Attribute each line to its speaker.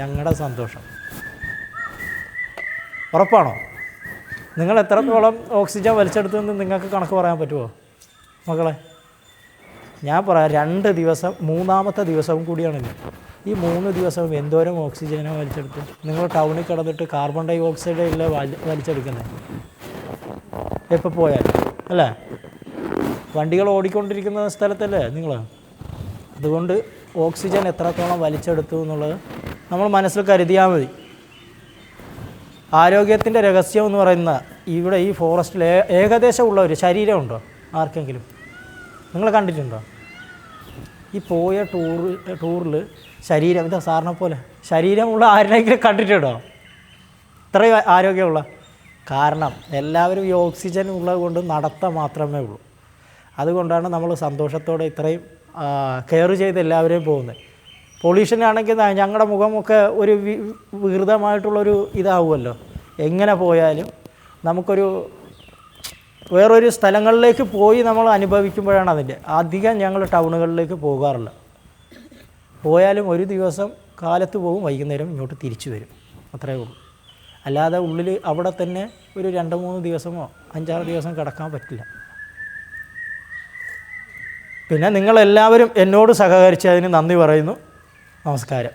Speaker 1: ഞങ്ങളുടെ സന്തോഷം. ഉറപ്പാണോ? നിങ്ങൾ എത്രത്തോളം ഓക്സിജൻ വലിച്ചെടുത്തെന്ന് നിങ്ങൾക്ക് കണക്ക് പറയാൻ പറ്റുമോ മക്കളെ? ഞാൻ പറയാം, 2 ദിവസം, 3-ാമത്തെ ദിവസവും കൂടിയാണിത്. ഈ 3 ദിവസവും എന്തോരം ഓക്സിജനെ വലിച്ചെടുത്തു. നിങ്ങൾ ടൗണിൽ കിടന്നിട്ട് കാർബൺ ഡൈ ഓക്സൈഡ് ഇല്ല വലിച്ചെടുക്കുന്നത് എപ്പോൾ പോയാലും, അല്ലേ? വണ്ടികൾ ഓടിക്കൊണ്ടിരിക്കുന്ന സ്ഥലത്തല്ലേ നിങ്ങൾ? അതുകൊണ്ട് ഓക്സിജൻ എത്രത്തോളം വലിച്ചെടുത്തു എന്നുള്ളത് നമ്മൾ മനസ്സിൽ കരുതിയാൽ മതി. ആരോഗ്യത്തിൻ്റെ രഹസ്യം എന്ന് പറയുന്ന ഇവിടെ ഈ ഫോറസ്റ്റിൽ ഏകദേശം ഉള്ള ഒരു ശരീരമുണ്ടോ ആർക്കെങ്കിലും? നിങ്ങൾ കണ്ടിട്ടുണ്ടോ? ഈ പോയ ടൂറിൽ ശരീരം ഇതാ സാറിനെ പോലെ ശരീരമുള്ള ആരെങ്കിലും കണ്ടിട്ടുണ്ടോ? ഇത്രയും ആരോഗ്യമുള്ള? കാരണം എല്ലാവരും ഈ ഓക്സിജൻ ഉള്ളത് കൊണ്ട് നടത്തം മാത്രമേ ഉള്ളൂ. അതുകൊണ്ടാണ് നമ്മൾ സന്തോഷത്തോടെ ഇത്രയും കെയർ ചെയ്ത് എല്ലാവരെയും പോകുന്നത്. പൊല്യൂഷനാണെങ്കിൽ ഞങ്ങളുടെ മുഖമൊക്കെ ഒരു വികൃതമായിട്ടുള്ളൊരു ഇതാവുമല്ലോ. എങ്ങനെ പോയാലും നമുക്കൊരു വേറൊരു സ്ഥലങ്ങളിലേക്ക് പോയി നമ്മൾ അനുഭവിക്കുമ്പോഴാണ് അതിൻ്റെ. അധികം ഞങ്ങൾ ടൗണുകളിലേക്ക് പോകാറില്ല. പോയാലും ഒരു ദിവസം കാലത്ത് പോകും, വൈകുന്നേരം ഇങ്ങോട്ട് തിരിച്ചു വരും, അത്രയേ ഉള്ളൂ. അല്ലാതെ ഉള്ളിൽ അവിടെ തന്നെ ഒരു 2-3 ദിവസമോ 5-6 ദിവസം കിടക്കാൻ പറ്റില്ല. പിന്നെ നിങ്ങളെല്ലാവരും എന്നോട് സഹകരിച്ചതിന് നന്ദി പറയുന്നു. നമസ്കാരം.